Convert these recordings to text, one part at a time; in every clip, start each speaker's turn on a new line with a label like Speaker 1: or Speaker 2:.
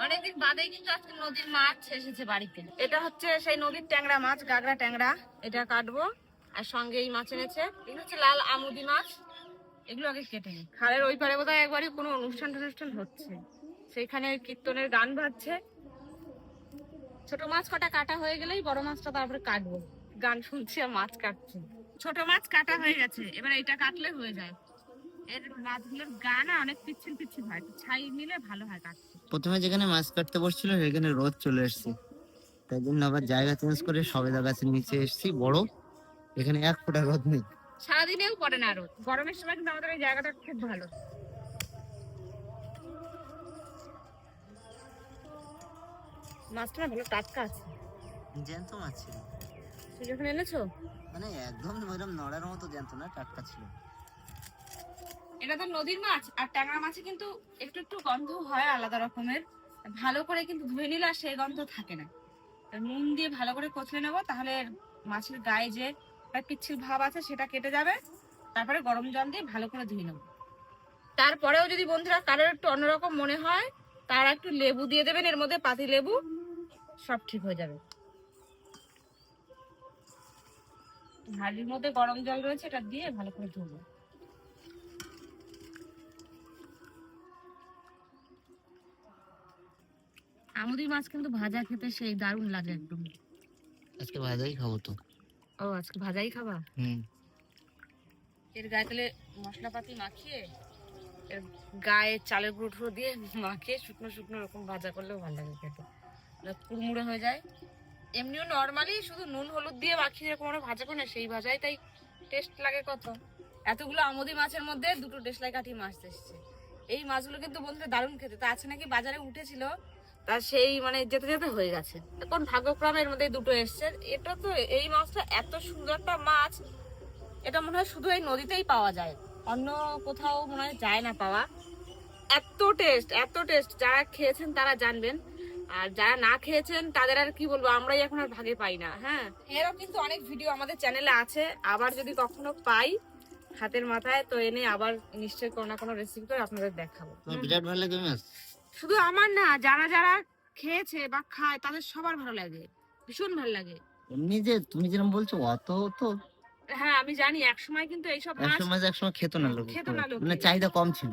Speaker 1: অনেকদিন বাদেই কিন্তু আজকে নদীর মাছ এসেছে বাড়িতে। এটা হচ্ছে সেই নদীর ট্যাংরা মাছ, গাগরা ট্যাংরা। এটা কাটবো, আর সঙ্গে এই মাছ এনেছে। এগুলো হচ্ছে লাল আমুদি মাছ। এগুলো আগে কেটে নিই। খালের ওই পারে বোধহয় একবারই কোনো অনুষ্ঠান হচ্ছে, সেইখানে কীর্তনের গান বাজছে। ছোট মাছ কটা কাটা হয়ে গেলেই বড় মাছটা তারপরে কাটবো। গান শুনছি আর মাছ কাটছি। ছোট মাছ কাটা হয়ে গেছে, এবার এটা কাটলে হয়ে যায়। এর মাছগুলোর গা না অনেক পিচ্ছিল পিচ্ছিল হয়, ছাই নিলে ভালো হয় কাটতে।
Speaker 2: প্রথমে যেখানে মাছ কাটতে বসছিল সেখানে রোদ চলে এসেছে, তাই জন্য আবার জায়গা চেঞ্জ করে সবেদা গাছের নিচে এসেছি। বড় এখানে 1 ফোঁটা রোদ নেই,
Speaker 1: সারাদিনেও পড়ে না রোদ। গরমের সময় কিন্তু আমাদের এই জায়গাটা খুব ভালো। মাছটা না ভালো টাটকা আছে,
Speaker 2: জ্যান্ত মাছ ছিল।
Speaker 1: তুই যখন এনেছো
Speaker 2: মানে একদম ওইরকম নড়ার মতো জ্যান্ত না, টাটকা ছিল।
Speaker 1: এটা তো নদীর মাছ, আর ট্যাংরা মাছে কিন্তু একটু একটু গন্ধ হয় আলাদা রকমের। ভালো করে কিন্তু ধুয়ে নিলে আর সেই গন্ধ থাকে না। নুন দিয়ে ভালো করে কচলে নেবো, তাহলে মাছের গায়ে যে পিচ্ছিল ভাব আছে সেটা কেটে যাবে। তারপরে গরম জল দিয়ে ভালো করে ধুয়ে নেবো। তারপরেও যদি বন্ধুরা কারোর একটু অন্যরকম মনে হয়, তারা একটু লেবু দিয়ে দেবেন এর মধ্যে, পাতি লেবু, সব ঠিক হয়ে যাবে। হাঁড়ির মধ্যে গরম জল রয়েছে, এটা দিয়ে ভালো করে ধুবো। আমুদি মাছ কিন্তু ভাজা খেতে সেই দারুণ লাগে একদম।
Speaker 2: আজকে ভাজাই খাবো তো।
Speaker 1: ও, আজকে ভাজাই খাবা? এর গায়ে তাহলে মশলাপাতি মাখিয়ে, এর গায়ে চালের গুঁড়ো দিয়ে মাখিয়ে শুকনো শুকনো এরকম ভাজা করলেও ভালো লাগে খেতে, কুড়মুড়ে হয়ে যায়। এমনিও নর্মালি শুধু নুন হলুদ দিয়ে মাখিয়ে এরকম আমরা ভাজা করি না, সেই ভাজাই তাই টেস্ট লাগে কত। এতগুলো আমুদি মাছের মধ্যে 2টো দেশলাই কাঠি মাছ এসছে। এই মাছগুলো কিন্তু বন্ধুরা দারুণ খেতে। তা আছে নাকি বাজারে উঠেছিল, তা সেই মানে যেতে যেতে হয়ে গেছে। এখন ভাগ্যক্রমে এর মধ্যে 2টো এসছে। এটা তো এই মাছটা এত সুন্দর একটা মাছ, এটা মনে হয় শুধু এই নদীতেই পাওয়া যায়, অন্য কোথাও মনে হয় যায় না পাওয়া। এত টেস্ট, এত টেস্ট। যারা খেয়েছেন তারা জানবেন, আর যারা না খেয়েছেন তাদের আর কি বলবো, আমরাই এখন আর ভাগে পাই না। হ্যাঁ, এরও কিন্তু অনেক ভিডিও আমাদের চ্যানেলে আছে। আবার যদি কখনো পাই হাতের মাথায়, তো এনে আবার নিশ্চয়ই কোনো না কোনো রেসিপি করে আপনাদের দেখাবো।
Speaker 2: বিরাট ভালো লাগে মাছ।
Speaker 1: শুধু আমার না, যারা যারা খেয়েছে বা খায় তাদের সবার ভালো লাগে, ভীষণ ভালো লাগে।
Speaker 2: এমনি যে তুমি যেরকম বলছো অত তো,
Speaker 1: হ্যাঁ আমি জানি, একসময় কিন্তু এইসব মাছ
Speaker 2: একসময় খেত না লোক, মানে
Speaker 1: লোকে।
Speaker 2: চাহিদা কম ছিল,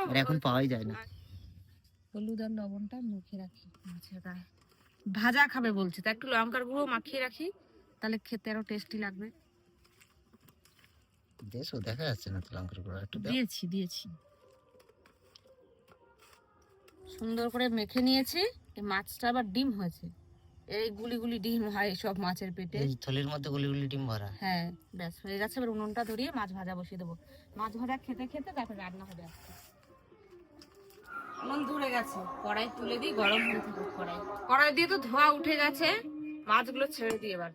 Speaker 2: আর এখন পাওয়াই যায় না।
Speaker 1: হলুদ আর লবণটা মুখে রাখি মাছের গায়ে। ভাজা খাবে বলছে, তা একটু লঙ্কার গুঁড়ো মাখিয়ে রাখি, তাহলে খেতে আরো টেস্টি লাগবে।
Speaker 2: দেশও দেখা যাচ্ছে না তো, লঙ্কার গুঁড়ো একটু দাও।
Speaker 1: দিয়েছি সুন্দর করে মেখে নিয়েছি। এই মাছটা আবার ডিম হয়েছে, এই গুলি গুলি ডিম হয় সব মাছের পেটে।
Speaker 2: এই থলির মধ্যে গুলি গুলি ডিম ভরা।
Speaker 1: হ্যাঁ, ব্যাস হয়ে গেছে। এবার উনুনটা ধরিয়ে মাছ ভাজা বসিয়ে দেবো। মাছ ভাজা খেতে খেতে তারপর রান্না হবে। উনুন ধরে গেছে, কড়াই তুলে দিই, গরম হয়ে থাকুক কড়াই। কড়াই দিয়ে তো ধোয়া উঠে গেছে, মাছগুলো ছেড়ে দিই এবার।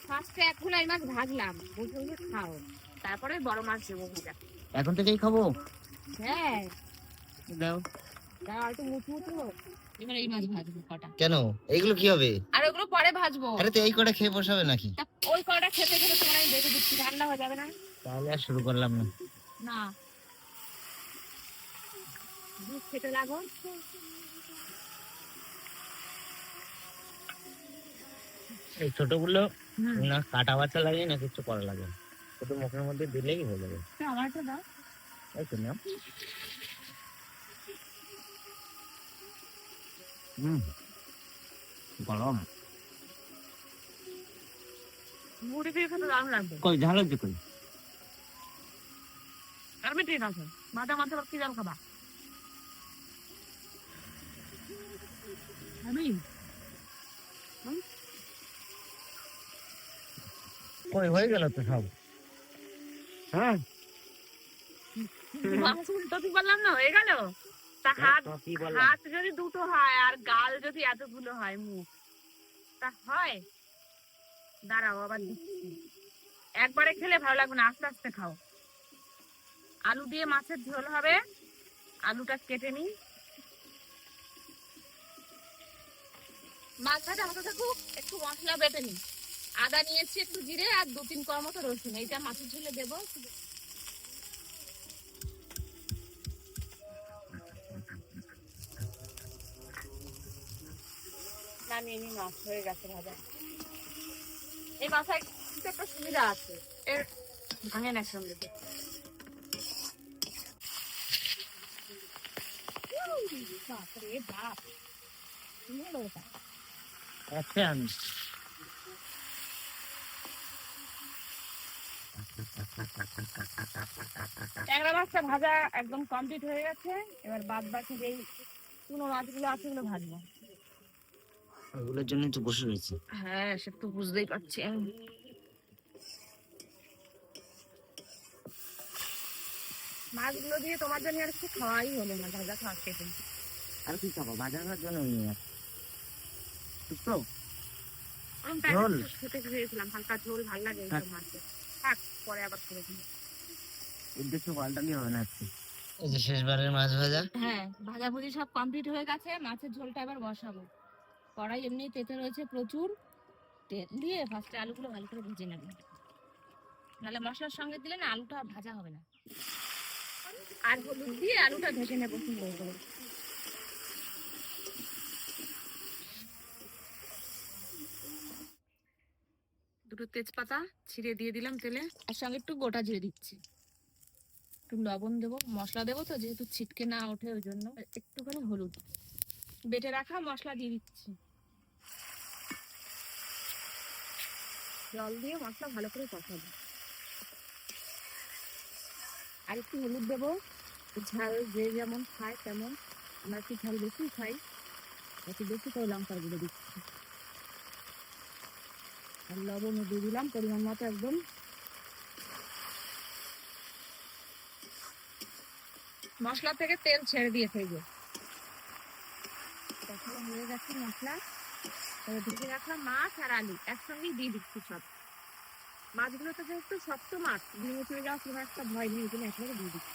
Speaker 1: ফার্স্টে 1 গুলাই মাছ ভাজলাম, বুঝে বুঝে খাও, তারপরে বড় মাছ দেবো ভাজা।
Speaker 2: এখন থেকেই খাবো?
Speaker 1: হ্যাঁ
Speaker 2: দাও
Speaker 1: দাও, একটু মুচমুচে হোক। এবার এই মাছ ভাজবো কটা।
Speaker 2: কেন, এইগুলো কি হবে?
Speaker 1: আর ওগুলো পরে ভাজবো।
Speaker 2: আরে তো এই কটা খেয়ে বসাবে নাকি?
Speaker 1: ওই কটা খেতে খেতে তোমার আমি দেখে দিচ্ছি, ঠান্ডা হয়ে যাবে না?
Speaker 2: তাহলে আর শুরু করলাম না।
Speaker 1: না, দুধ খেতে লাগো।
Speaker 2: এই ছোটগুলো না কাটা বাচ্চা লাগে না কিছু করা লাগে, ছোট মুখের মধ্যে দিলেই হয়ে যাবে।
Speaker 1: আমারটা দাও।
Speaker 2: এই তো না। গরম
Speaker 1: মুড়ি দিয়ে খেতে দারুণ লাগবে।
Speaker 2: কই ঝাল হচ্ছে কই?
Speaker 1: আমি ঠিক আছে, মাথা মাথা কি জাল খাবা? আমি
Speaker 2: কই হয়ে গেল তো সব। হ্যাঁ
Speaker 1: মাছ উল্টো কি বললাম না, হয়ে গেল? তা হাত যদি 2টো হয় আর গাল যদি এতগুলো হয়, মুখ তা হয়। দাঁড়াও আবার দিচ্ছি, একবারে খেলে ভালো লাগবে না, আস্তে আস্তে খাও। আলু দিয়ে মাছের ঝোল হবে, আলুটা কেটে নি। মাছ ভাজা হতে থাকুক, একটু মশলা বেটে নি। আদা নিয়েছি, একটু জিরে আর 2-3 কোয়া মতো রসুন, এইটা মাছের ঝোলে দেবো। নামিয়ে নি, মাছ হয়ে গেছে ভাজা। এই মাথায় কিন্তু একটা সুবিধা আছে, এর ভাঙে না সঙ্গে। বাপরে বাপ, কি হলো এটা?
Speaker 2: আচ্ছা আমি
Speaker 1: ট্যাংরা মাছটা ভাজা একদম কমপ্লিট হয়ে গেছে। এবার বাদ বাকি যেই চুনো মাছগুলো আছে ওগুলো ভাজবো।
Speaker 2: ওগুলোর জন্যই তো বসে রয়েছি।
Speaker 1: হ্যাঁ, সে তো বুঝতেই পারছি আমি। মাছগুলো দিয়ে তোমার জন্য আর কিছু খাওয়াই হলো না, ভাজা খাওয়া খেতে।
Speaker 2: আর কি খাবো? বাজার করার জন্য নিয়ে তো
Speaker 1: ঝোল খেতে খেয়েছিলাম, হালকা ঝোল ভালো লাগে এইসব মাছে। থাক, পরে আবার করে দিই।
Speaker 2: উদ্দেশ্য পাল্টালি হবে না আজকে। এই যে শেষবারের মাছ ভাজা।
Speaker 1: হ্যাঁ, ভাজাভুজি সব কমপ্লিট হয়ে গেছে, মাছের ঝোলটা এবার বসাবো। কড়াই এমনি তেতে রয়েছে প্রচুর, তেল দিয়ে ফার্স্টে আলুগুলো ভালো করে ভেজে নেব, নাহলে মশলার সঙ্গে দিলে না আলুটা ভাজা হবে না। আর হলুদ দিয়ে আলুটা ভেজে নেবো সুন্দর করে। দুটো তেজপাতা ছিঁড়ে দিয়ে দিলাম তেলে, আর সঙ্গে একটু গোটা জিরে দিচ্ছি, একটু লবণ দেবো, মশলা দেবো তো যেহেতু ছিটকে না ওঠে ওই জন্য। একটুখানি হলুদ, বেটে রাখা মশলা দিয়ে দিচ্ছি, জল দিয়ে মশলা ভালো করে কষাবো। আর একটু হলুদ দেবো, ঝাল যে যেমন খায় তেমন, আমরা একটু ঝাল বেশি খাই, একটু বেশি করে লঙ্কার গুঁড়ো দিচ্ছি, আর লবণ দিয়ে দিলাম পরিমাণ মতো একদম। মশলা থেকে তেল ছেড়ে দিয়ে ফেলবো, কষানো হয়ে গেছে মশলা। ভেজে রাখা মাছ আর আলু একসঙ্গেই দিয়ে দিচ্ছি সব। মাছগুলো তো যেহেতু শক্ত মাছ, ভেঙে চলে যাওয়ার কোনো একটা ভয় নেই, এগুলো একসাথে দিয়ে দিচ্ছি।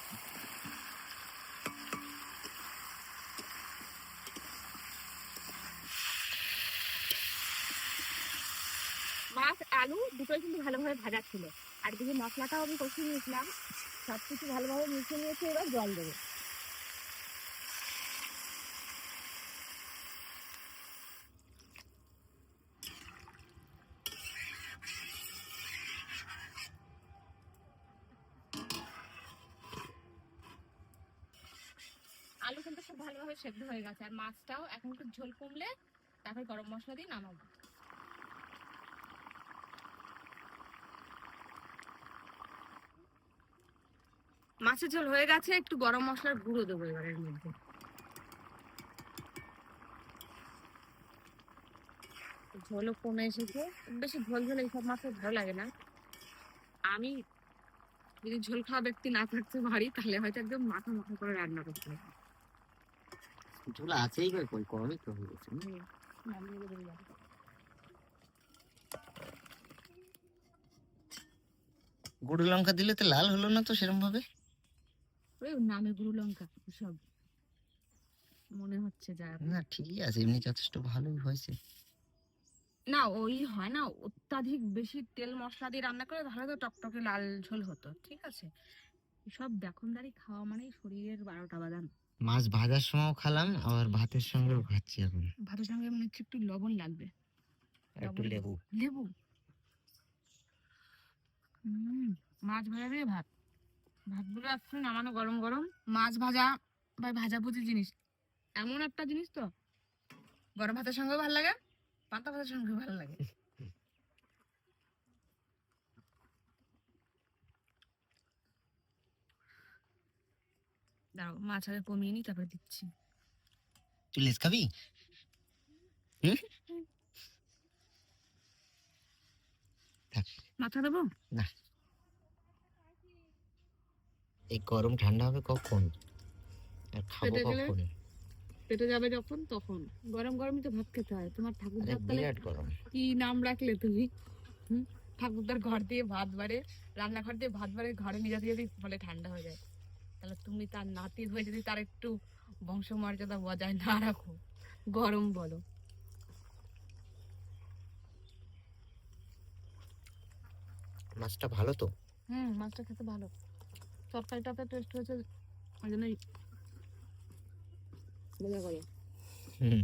Speaker 1: মাছ আলু দুটোই কিন্তু ভালোভাবে ভাজা ছিল, আর কিছু মশলাটাও আমি কষিয়ে নিয়েছিলাম, সবকিছু ভালোভাবে মিশিয়ে নিয়েছি। এবার জল দেবো। আলু কিন্তু খুব ভালোভাবে সেদ্ধ হয়ে গেছে, আর মাছটাও এখন একটু ঝোল কমলে তারপর গরম মশলা দিয়ে নামাবো। মাছের ঝোল হয়ে গেছে, একটু গরম মশলার গুঁড়ো দেবো এবার এর মধ্যে। ঝোলও কমে এসেছে, বেশি ঝোল ঝোল এইসব মাছের ভালো লাগে না। আমি যদি ঝোল খাওয়া ব্যক্তি না থাকতে পারি তাহলে হয়তো একদম মাথা মাথা করে রান্না করতে হবে।
Speaker 2: ঝোল আছেই কই, কমই তো হয়ে গেছে। গুঁড়ো লঙ্কা দিলে তো লাল হলো না তো সেরকম ভাবে।
Speaker 1: ওই নামে গুঁড়ো লঙ্কা সব মনে হচ্ছে যা।
Speaker 2: না ঠিকই আছে, এমনি যথেষ্ট ভালোই হয়েছে।
Speaker 1: না ওই হয় না, অত্যাধিক বেশি তেল মশলা দিয়ে রান্না করে তাহলে তো টকটকে লাল ঝোল হতো, ঠিক আছে। সব দেখনদারি খাওয়া মানেই শরীরের 12টা বাদাম।
Speaker 2: মাছ ভাজার সময়ও খেলাম, আবার ভাতের সঙ্গেও খাচ্ছি এখন।
Speaker 1: ভাতের সঙ্গে মনে হচ্ছে একটু লবণ লাগবে,
Speaker 2: একটু লেবু।
Speaker 1: লেবু। মাছ ভাজা দিয়ে ভাত, ভাতগুলো আসছে নামানো গরম গরম। মাছ ভাজা বা ভাজাভুজি জিনিস এমন একটা জিনিস তো গরম ভাতের সঙ্গেও ভালো লাগে, পান্তা ভাতের সঙ্গেও ভালো লাগে। দাঁড়াও, মাছ আগে কমিয়ে নি তারপরে দিচ্ছি।
Speaker 2: তুই লেস খাবি?
Speaker 1: মাথা দেবো
Speaker 2: না, এই গরম ঠান্ডা হবে কখন আর খাবো কখন?
Speaker 1: পেটে যাবে যখন তখন। গরম গরমই তো ভাত খেতে হয়। তোমার ঠাকুরদার
Speaker 2: বিরাট গরম।
Speaker 1: কি নাম রাখলে তুমি? ঠাকুরদার ঘর দিয়ে ভাত বাড়ে, রান্নাঘর দিয়ে ভাত বাড়ে, ঘরে নিয়ে যেতে যদি বলে ঠান্ডা হয়ে যায়, তাহলে তুমি তার নাতি হয়ে যদি তার একটু বংশমর্যাদা বজায় না রাখো, গরম বলো।
Speaker 2: মাছটা ভালো তো।
Speaker 1: মাছটা খেতে ভালো, তরকারিটাতে টেস্ট হয়েছে ওই জন্যই বোঝা গেল।
Speaker 2: হুম,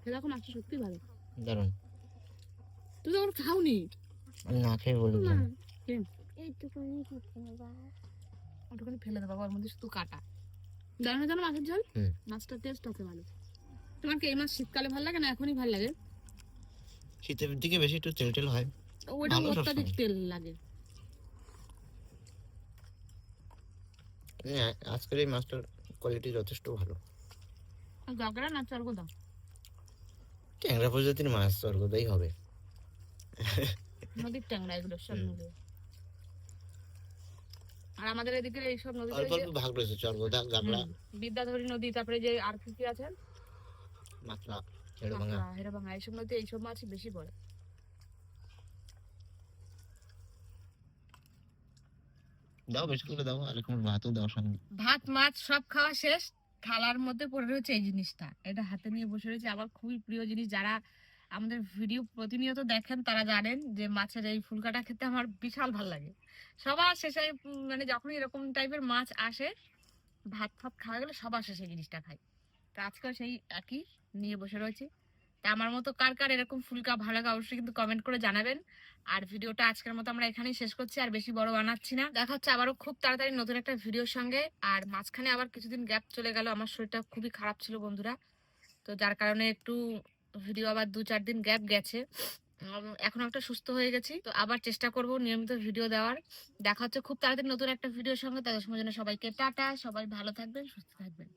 Speaker 1: সেরকম মাছটা সত্যি ভালো।
Speaker 2: দারুণ।
Speaker 1: তুই তো ওটা খাওনি।
Speaker 2: আমি না খেয়ে বললাম।
Speaker 1: ওটুখানি ফেলে দেবো, ওর মধ্যে শুধু কাটা। জানো না জানো মাছের ঝোল,
Speaker 2: হুম।
Speaker 1: মাছটার টেস্ট আছে ভালো। তোমার কি এই মাছ শীতকালে ভালো লাগে না এখনই ভালো লাগে?
Speaker 2: শীতের দিকে বেশি একটু তেল তেল হয়,
Speaker 1: ওইটা
Speaker 2: ভালো
Speaker 1: অত্যাধিক
Speaker 2: সবসময়।
Speaker 1: তেল লাগে।
Speaker 2: আজকের এই মাছটার কোয়ালিটি যথেষ্ট ভালো।
Speaker 1: গাগরা না চর্গ দাও।
Speaker 2: ট্যাংরা প্রজাতির মাছ স্বর্গদাই হবে।
Speaker 1: নদীর ট্যাংরা এগুলো সব
Speaker 2: হুম।
Speaker 1: নদীর। আর আমাদের এদিকে এইসব নদীতে
Speaker 2: অল্প
Speaker 1: যে
Speaker 2: অল্প ভাগ রয়েছে, চর্গদা, গাবলা,
Speaker 1: বিদ্যাধরী নদী, তারপরে যে আর কি কি আছে,
Speaker 2: মাতলা, হেড়ভাঙা।
Speaker 1: হেরাভাঙা, এইসব নদীতে এইসব মাছই বেশি পড়ে।
Speaker 2: দাও বেশি করে দাও, আর এখন ভাতও দাও সঙ্গে।
Speaker 1: ভাত মাছ সব খাওয়া শেষ, থালার মধ্যে পড়ে রয়েছে এই জিনিসটা, এটা হাতে নিয়ে বসে রয়েছে আমার খুবই প্রিয় জিনিস। যারা আমাদের ভিডিও প্রতিনিয়ত দেখেন তারা জানেন যে মাছের এই ফুলকাটা খেতে আমার বিশাল ভালো লাগে। সবার শেষে মানে যখন এরকম টাইপের মাছ আসে, ভাত ফাত খাওয়া গেলে সবার শেষে এই জিনিসটা খাই। তো আজকেও সেই একই নিয়ে বসে রয়েছি। তা আমার মতো কার কার এরকম ফুলকা ভালো লাগে অবশ্যই কিন্তু কমেন্ট করে জানাবেন। আর ভিডিওটা আজকের মতো আমরা এখানেই শেষ করছি, আর বেশি বড় বানাচ্ছি না। দেখা হচ্ছে আবারও খুব তাড়াতাড়ি নতুন একটা ভিডিওর সঙ্গে। আর মাঝখানে আবার কিছুদিন গ্যাপ চলে গেল, আমার শরীরটা খুবই খারাপ ছিল বন্ধুরা, তো যার কারণে একটু ভিডিও আবার 2-4 দিন গ্যাপ গেছে। এখন একটা সুস্থ হয়ে গেছি, তো আবার চেষ্টা করব নিয়মিত ভিডিও দেওয়ার। দেখা হচ্ছে খুব তাড়াতাড়ি নতুন একটা ভিডিওর সঙ্গে। তাদের সময় জন্য সবাইকে টাটা, সবাই ভালো থাকবেন, সুস্থ থাকবেন।